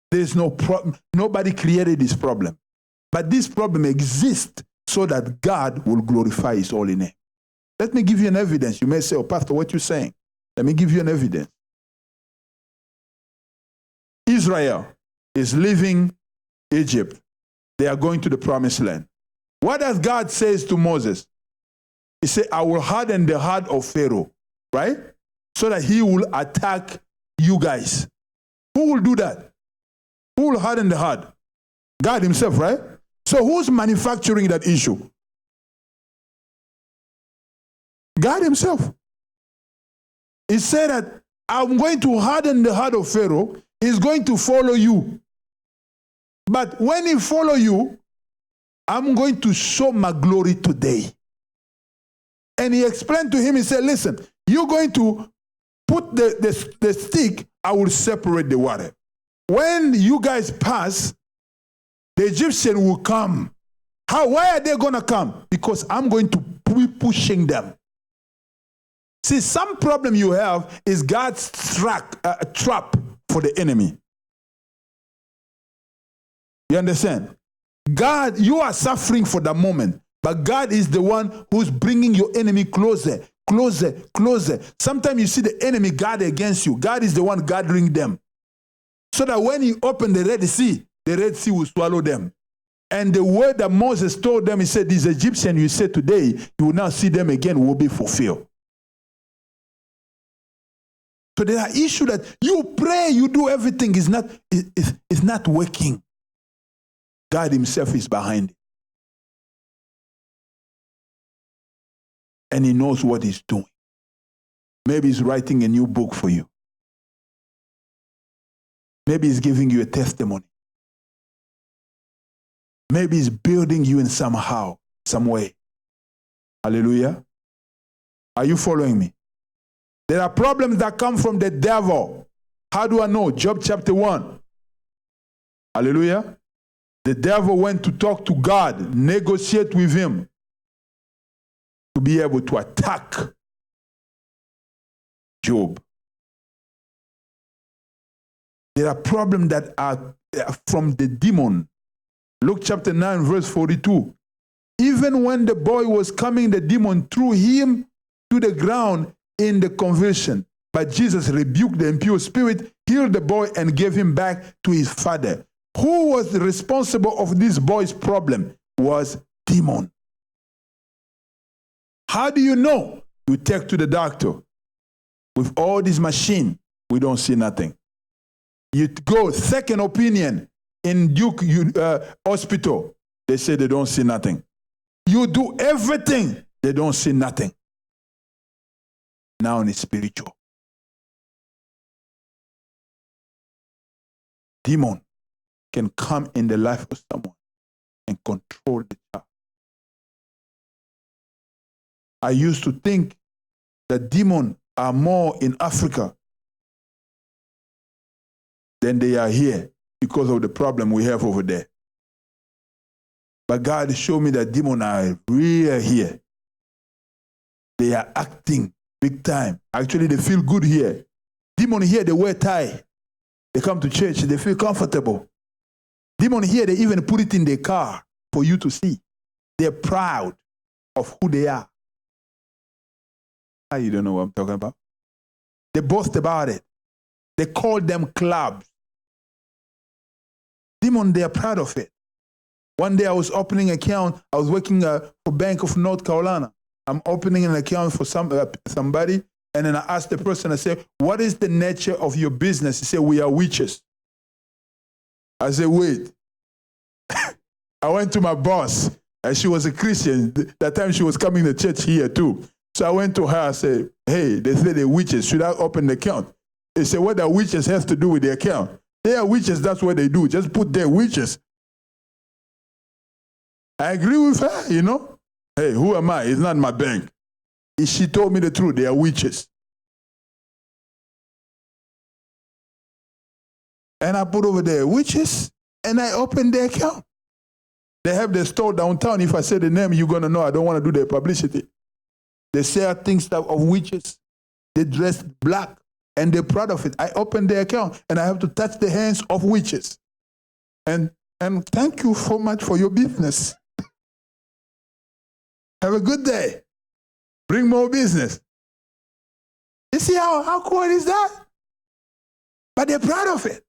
There's no problem. Nobody created this problem. But this problem exists so that God will glorify his holy name. Let me give you an evidence. You may say, oh, Pastor, what you saying? Let me give you an evidence. Israel, is leaving Egypt. They are going to the promised land. What does God say to Moses? He said, I will harden the heart of Pharaoh, right? So that he will attack you guys. Who will do that? Who will harden the heart? God himself, right? So who's manufacturing that issue? God himself. He said that I'm going to harden the heart of Pharaoh. He's going to follow you. But when he follow you, I'm going to show my glory today. And he explained to him, he said, listen, you're going to put the stick, I will separate the water. When you guys pass, the Egyptian will come. Why are they going to come? Because I'm going to be pushing them. See, some problem you have is God's trap for the enemy. You understand? God, you are suffering for the moment, but God is the one who's bringing your enemy closer, closer, closer. Sometimes you see the enemy guard against you. God is the one gathering them. So that when you open the Red Sea will swallow them. And the word that Moses told them, he said, these Egyptians you said today, you will now see them again, will be fulfilled. So there are issues that you pray, you do everything, is not working. God himself is behind it. And he knows what he's doing. Maybe he's writing a new book for you. Maybe he's giving you a testimony. Maybe he's building you in somehow, some way. Hallelujah. Are you following me? There are problems that come from the devil. How do I know? Job chapter 1. Hallelujah. The devil went to talk to God, negotiate with him to be able to attack Job. There are problems that are from the demon. Luke chapter 9, verse 42. Even when the boy was coming, the demon threw him to the ground in the convulsion. But Jesus rebuked the impure spirit, healed the boy, and gave him back to his father. Who was responsible of this boy's problem? Was demon. How do you know? You take to the doctor. With all this machine, we don't see nothing. You go second opinion in Duke Hospital. They say they don't see nothing. You do everything, they don't see nothing. Now it's spiritual. Demon can come in the life of someone and control the child. I used to think that demons are more in Africa than they are here because of the problem we have over there. But God showed me that demons are real here. They are acting big time. Actually, they feel good here. Demons here, they wear tie. They come to church, they feel comfortable. Demons here, they even put it in their car for you to see. They're proud of who they are. You don't know what I'm talking about? They boast about it. They call them clubs. Demons, they are proud of it. One day I was opening an account. I was working for Bank of North Carolina. I'm opening an account for somebody, and then I asked the person, I said, what is the nature of your business? He said, we are witches. I said, wait. I went to my boss, and she was a Christian. That time she was coming to church here too. So I went to her, I said, hey, they say they're witches. Should I open the account? They said, what the witches has to do with the account? They are witches, that's what they do. Just put their witches. I agree with her, you know. Hey, who am I? It's not my bank. She told me the truth. They are witches. And I put over there witches, and I opened the account. They have their store downtown. If I say the name, you're going to know I don't want to do their publicity. They sell things of witches. They dress black, and they're proud of it. I opened the account, and I have to touch the hands of witches. And thank you so much for your business. Have a good day. Bring more business. You see how cool is that? But they're proud of it.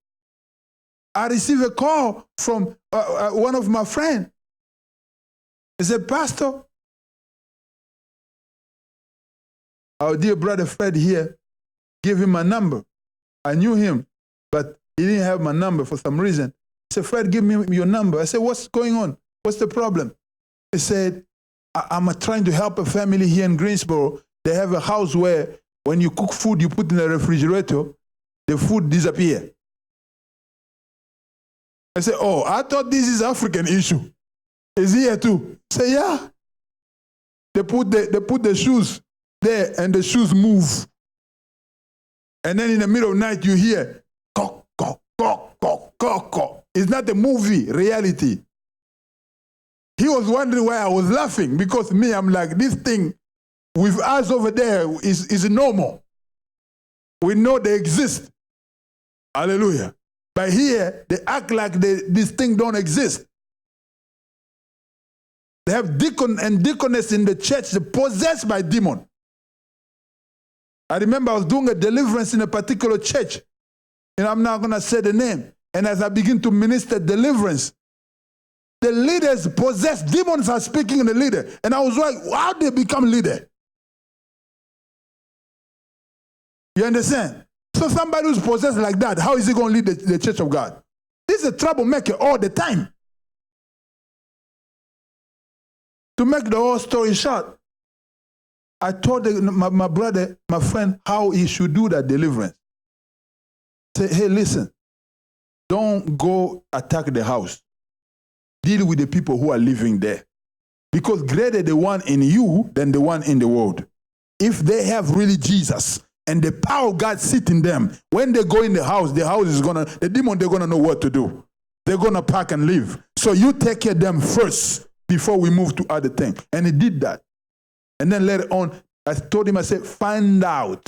I received a call from one of my friends. He said, Pastor, our dear brother Fred here, gave him my number. I knew him, but he didn't have my number for some reason. He said, Fred, give me your number. I said, what's going on? What's the problem? He said, I'm trying to help a family here in Greensboro. They have a house where when you cook food, you put in the refrigerator, the food disappears. I said, oh, I thought this is African issue. Is here too? I said, yeah. They put the shoes there and the shoes move. And then in the middle of the night, you hear, cock, cock, cock, cock, cock, cock. It's not a movie, reality. He was wondering why I was laughing, because me, I'm like, this thing with us over there is normal. We know they exist. Hallelujah. But here, they act like this thing don't exist. They have deacon and deaconess in the church possessed by demon. I remember I was doing a deliverance in a particular church, and I'm not going to say the name. And as I begin to minister deliverance, the leaders possess demons are speaking in the leader. And I was like, how did they become leader? You understand? So somebody who's possessed like that, how is he going to lead the church of God? This is a troublemaker all the time. To make the whole story short, I told my brother, my friend, how he should do that deliverance. Say, hey, listen, don't go attack the house. Deal with the people who are living there. Because greater the one in you than the one in the world. If they have really Jesus and the power of God sit in them, when they go in the house is the demon, they're going to know what to do. They're going to pack and leave. So you take care of them first before we move to other things. And he did that. And then later on, I told him, I said, find out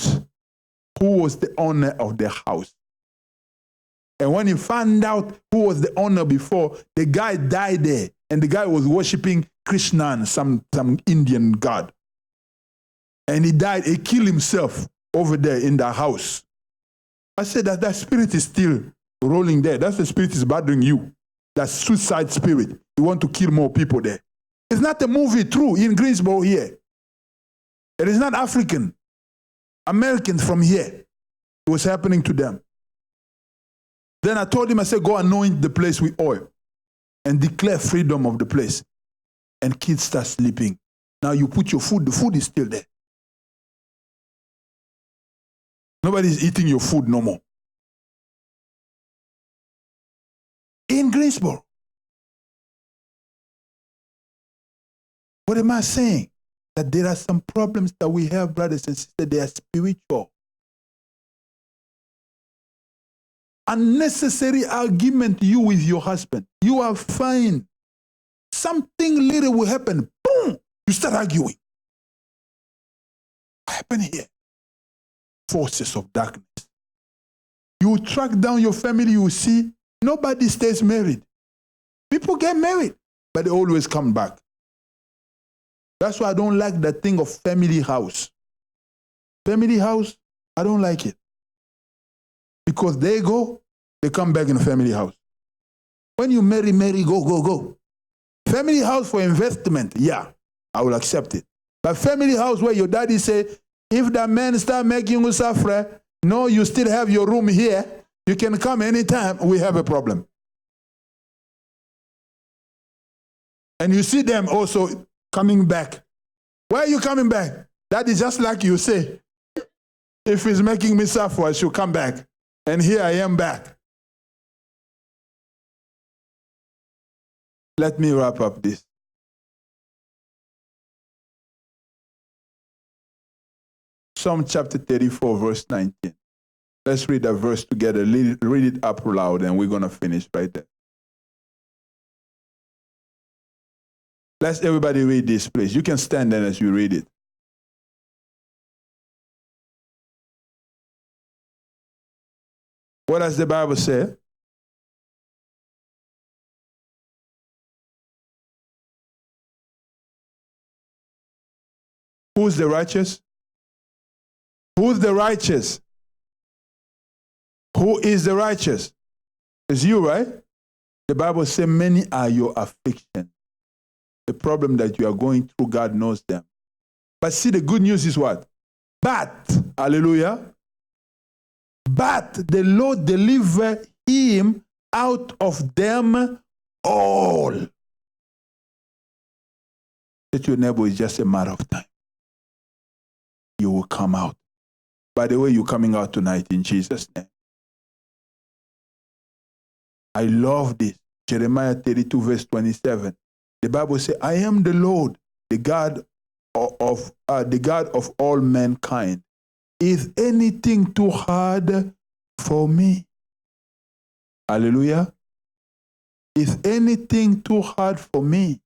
who was the owner of the house. And when he found out who was the owner before, the guy died there. And the guy was worshiping Krishna, some Indian god. And he died, he killed himself over there in the house. I said that spirit is still rolling there. That's the spirit is bothering you. That suicide spirit. You want to kill more people there. It's not a movie, true, in Greensboro here. It is not African. Americans from here. It was happening to them. Then I told him, I said, go anoint the place with oil and declare freedom of the place. And kids start sleeping. Now you put your food, the food is still there. Nobody's eating your food no more. In Greensboro. What am I saying? That there are some problems that we have, brothers and sisters, they are spiritual. Unnecessary argument you with your husband. You are fine. Something little will happen. Boom! You start arguing. What happened here? Forces of darkness. You track down your family, you will see nobody stays married. People get married, but they always come back. That's why I don't like that thing of family house. Family house, I don't like it. Because they come back in a family house. When you marry, go. Family house for investment, yeah, I will accept it. But family house where your daddy say, if that man start making you suffer, no, you still have your room here, you can come anytime, we have a problem. And you see them also coming back. Why are you coming back? That is just like you say, if he's making me suffer, I should come back. And here I am back. Let me wrap up this. Psalm chapter 34, verse 19. Let's read that verse together. Read it up loud, and we're going to finish right there. Let's everybody read this, please. You can stand there as you read it. What does the Bible say? Who's the righteous? Who's the righteous? Who is the righteous? It's you, right? The Bible says many are your afflictions. The problem that you are going through, God knows them. But see, the good news is what? But, hallelujah, but the Lord delivered him out of them all. That your neighbor is just a matter of time. You will come out. By the way, you're coming out tonight in Jesus' name. I love this. Jeremiah 32, verse 27. The Bible says, I am the Lord, the God of all mankind. Is anything too hard for me? Hallelujah. Is anything too hard for me?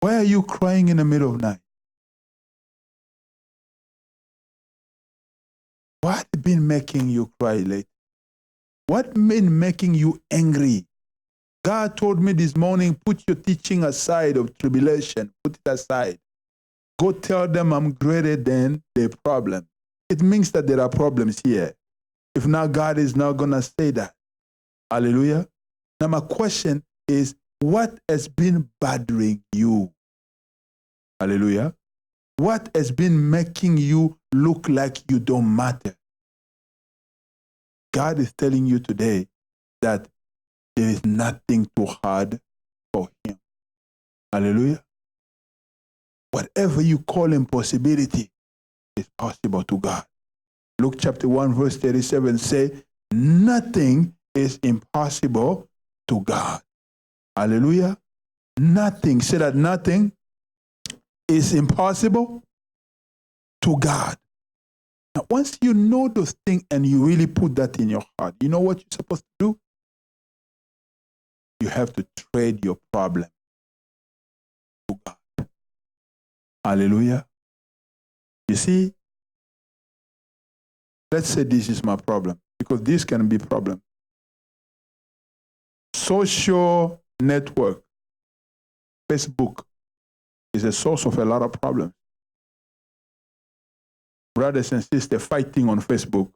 Why are you crying in the middle of the night? What been making you cry lately? What been making you angry? God told me this morning, put your teaching aside of tribulation. Put it aside. Go tell them I'm greater than the problem. It means that there are problems here. If not, God is not going to say that. Hallelujah. Now my question is, what has been bothering you? Hallelujah. What has been making you look like you don't matter? God is telling you today that there is nothing too hard for him. Hallelujah. Whatever you call impossibility is possible to God. Luke chapter 1 verse 37 say, nothing is impossible to God. Hallelujah. Nothing. Say that nothing is impossible to God. Now, once you know those things and you really put that in your heart, you know what you're supposed to do? You have to trade your problem to God. Hallelujah. You see, let's say this is my problem, because this can be a problem. Social network, Facebook, is a source of a lot of problems. Brothers and sisters fighting on Facebook.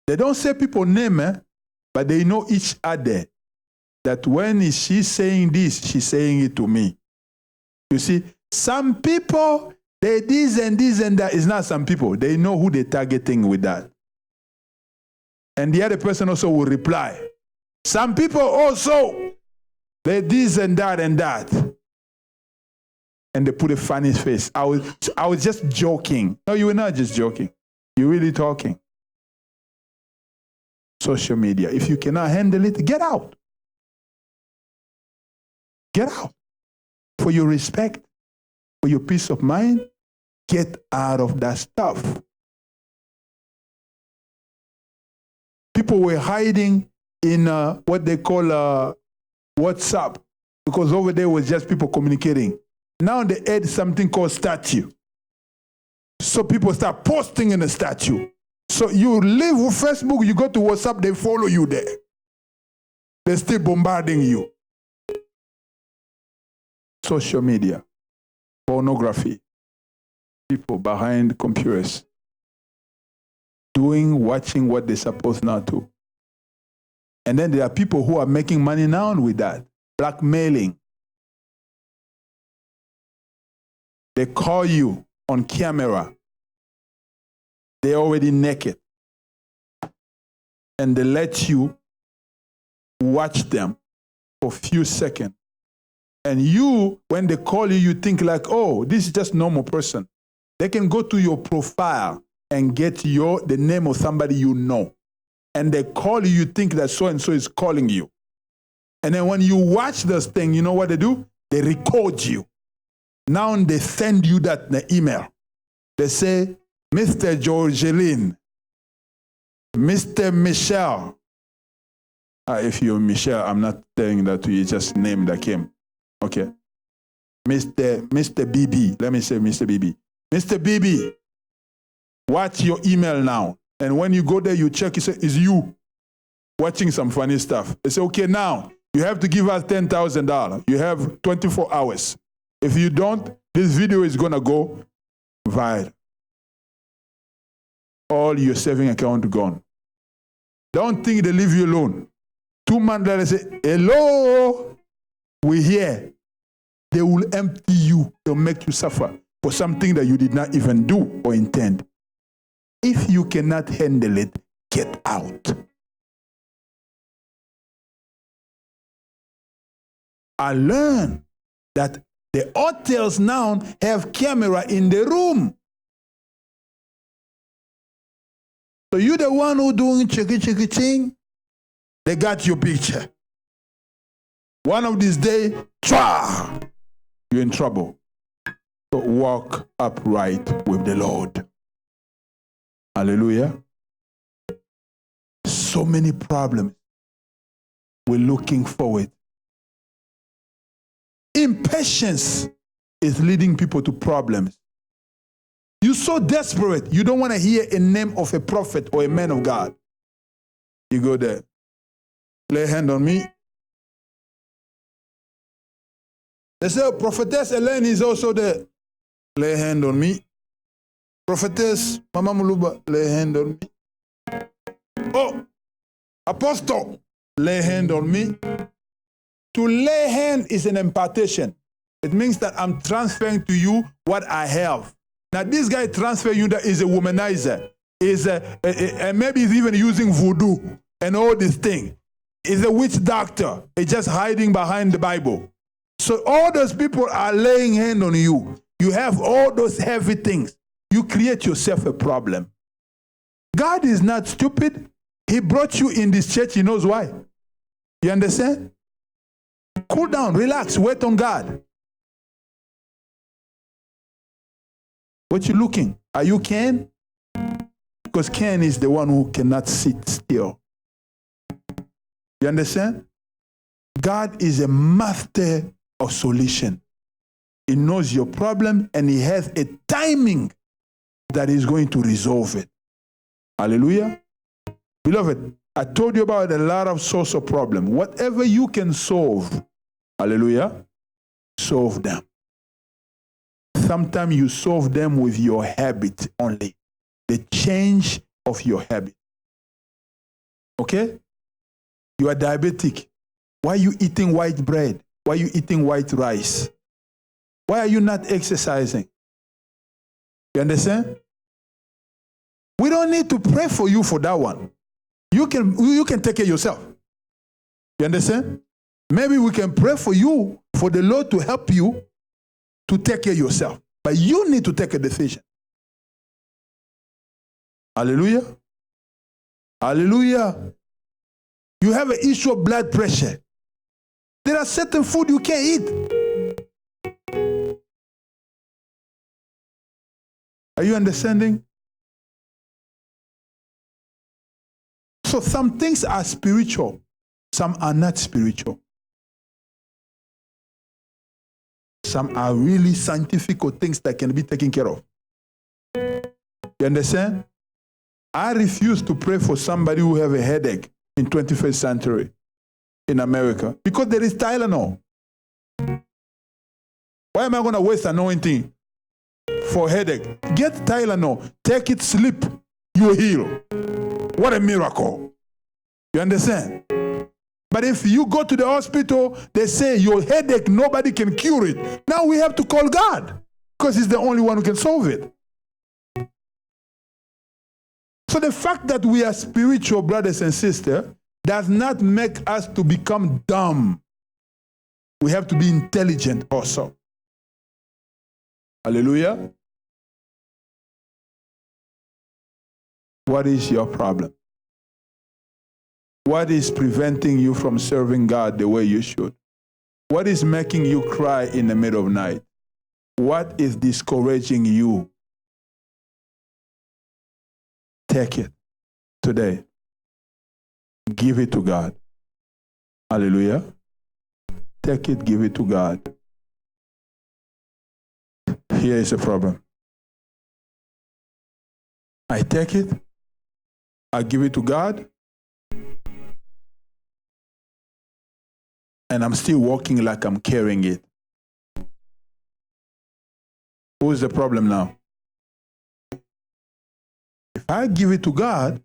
They don't say people's name, but they know each other. That when she's saying this, she's saying it to me. You see, some people, they this and that. It's not some people. They know who they're targeting with that. And the other person also will reply. Some people also, they this and that and that. And they put a funny face. I was just joking. No, you were not just joking. You're really talking. Social media. If you cannot handle it, get out. Get out. For your respect, for your peace of mind, get out of that stuff. People were hiding in what they call WhatsApp, because over there was just people communicating. Now they add something called statue. So people start posting in the statue. So you leave Facebook, you go to WhatsApp, they follow you there. They're still bombarding you. Social media, pornography, people behind computers, watching what they're supposed not to. And then there are people who are making money now with that, blackmailing. They call you on camera. They're already naked. And they let you watch them for a few seconds. And you, when they call you, you think like, oh, this is just normal person. They can go to your profile and get the name of somebody you know. And they call you, you think that so-and-so is calling you. And then when you watch this thing, you know what they do? They record you. Now they send you that the email. They say, Mr. Georgeline, Mr. Michelle. If you're Michelle, I'm not telling that to you, just name that came. Okay. Mr. BB. Let me say Mr. BB. Mr. BB, watch your email now. And when you go there, you check, you say, it's you watching some funny stuff. They say, okay, now you have to give us $10,000. You have 24 hours. If you don't, this video is going to go viral. All your saving account gone. Don't think they leave you alone. 2 months later, say, hello, we're here. They will empty you. They'll make you suffer for something that you did not even do or intend. If you cannot handle it, get out. I learned that the hotels now have camera in the room. So you the one who doing checky thing, they got your picture. One of these days, you're in trouble. So walk upright with the Lord. Hallelujah. So many problems. We're looking forward. Impatience is leading people to problems. You're so desperate, you don't want to hear a name of a prophet or a man of God. You go there. Lay a hand on me. They say, Prophetess Elaine is also there. Lay a hand on me. Prophetess Mama Muluba, lay a hand on me. Oh, Apostle, lay a hand on me. To lay hand is an impartation. It means that I'm transferring to you what I have. Now, this guy transfer you that is a womanizer. And maybe he's even using voodoo and all these things. He's a witch doctor. He's just hiding behind the Bible. So all those people are laying hand on you. You have all those heavy things. You create yourself a problem. God is not stupid. He brought you in this church. He knows why. You understand? Cool down, relax, wait on God. What you looking? Are you Cain? Because Cain is the one who cannot sit still. You understand? God is a master of solution. He knows your problem and he has a timing that is going to resolve it. Hallelujah. Beloved, I told you about a lot of source of problem. Whatever you can solve, hallelujah, solve them. Sometimes you solve them with your habit only. The change of your habit. Okay? You are diabetic. Why are you eating white bread? Why are you eating white rice? Why are you not exercising? You understand? We don't need to pray for you for that one. You can take care of yourself. You understand? Maybe we can pray for you, for the Lord to help you to take care of yourself. But you need to take a decision. Hallelujah. Hallelujah. You have an issue of blood pressure. There are certain food you can't eat. Are you understanding? So some things are spiritual, some are not spiritual. Some are really scientific things that can be taken care of. You understand? I refuse to pray for somebody who have a headache in 21st century in America because there is Tylenol. Why am I going to waste anointing for headache? Get Tylenol, take it, sleep, you heal. What a miracle. You understand? But if you go to the hospital, they say your headache, nobody can cure it. Now we have to call God because he's the only one who can solve it. So the fact that we are spiritual brothers and sisters does not make us to become dumb. We have to be intelligent also. Hallelujah. What is your problem? What is preventing you from serving God the way you should? What is making you cry in the middle of the night? What is discouraging you? Take it today. Give it to God. Hallelujah. Take it, give it to God. Here is the problem. I take it, I give it to God, and I'm still walking like I'm carrying it. Who's the problem now? If I give it to God,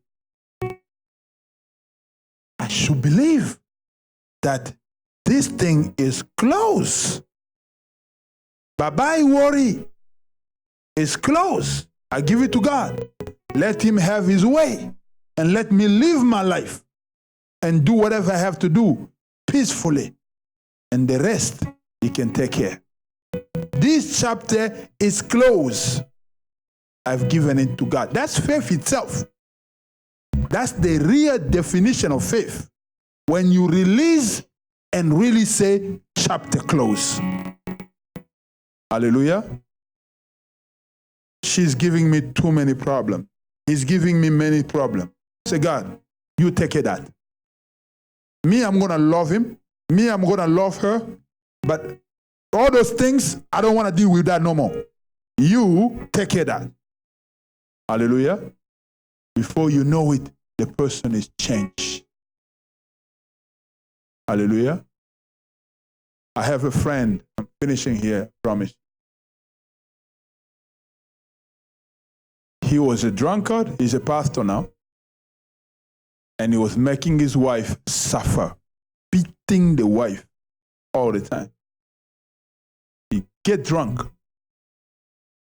should believe that this thing is close. Bye-bye worry. It's close. I give it to God. Let him have his way and let me live my life and do whatever I have to do peacefully. And the rest he can take care. This chapter is closed. I've given it to God. That's faith itself. That's the real definition of faith. When you release and really say, chapter close. Hallelujah. She's giving me too many problems. He's giving me many problems. Say, God, you take care of that. Me, I'm going to love him. Me, I'm going to love her. But all those things, I don't want to deal with that no more. You take care of that. Hallelujah. Before you know it, the person is changed. Hallelujah. I have a friend. I'm finishing here, promise. He was a drunkard. He's a pastor now. And he was making his wife suffer, beating the wife all the time. He get drunk.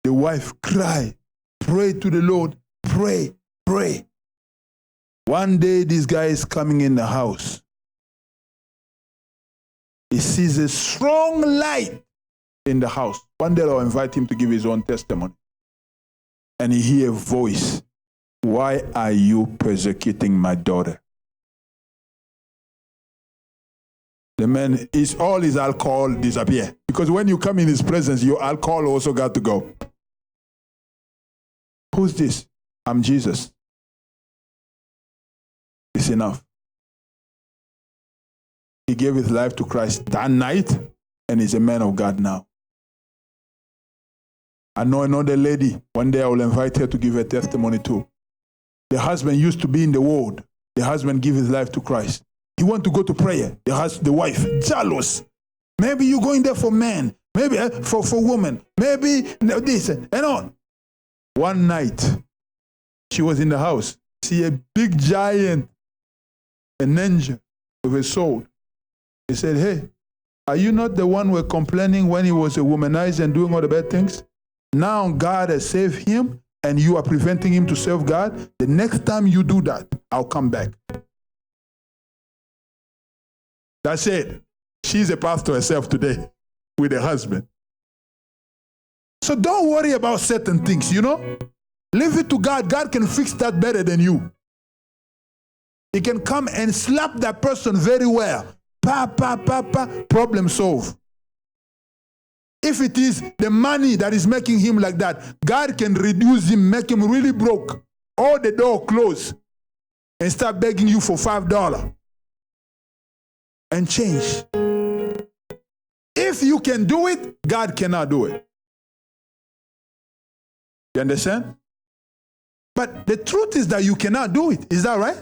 The wife cry, pray to the Lord, pray, pray. One day this guy is coming in the house. He sees a strong light in the house. One day I'll invite him to give his own testimony. And he hear a voice. Why are you persecuting my daughter? The man, all his alcohol disappear. Because when you come in his presence, your alcohol also got to go. Who's this? I'm Jesus. It's enough. He gave his life to Christ that night, and he's a man of God now. I know another lady. One day I will invite her to give her testimony too. The husband used to be in the world. The husband gave his life to Christ. He want to go to prayer. The wife, jealous. Maybe you're going there for men. Maybe for women. Maybe this and all. One night, she was in the house. See a big giant, an angel with a sword. He said, hey, are you not the one who were complaining when he was a womanizer and doing all the bad things? Now God has saved him and you are preventing him to serve God. The next time you do that, I'll come back. That's it. She's a pastor herself today with a husband. So don't worry about certain things, you know. Leave it to God. God can fix that better than you. He can come and slap that person very well. Problem solved. If it is the money that is making him like that, God can reduce him, make him really broke. All the door closed and start begging you for $5 and change. If you can do it, God cannot do it. You understand? But the truth is that you cannot do it. Is that right?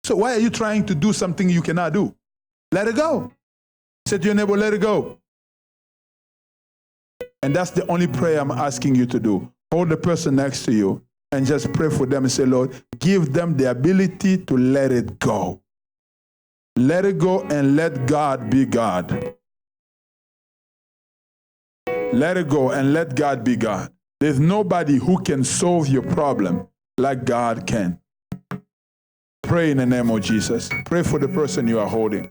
So why are you trying to do something you cannot do? Let it go. Say to your neighbor, let it go. And that's the only prayer I'm asking you to do. Hold the person next to you and just pray for them and say, Lord, give them the ability to let it go. Let it go and let God be God. Let it go and let God be God. There's nobody who can solve your problem like God can. Pray in the name of Jesus. Pray for the person you are holding.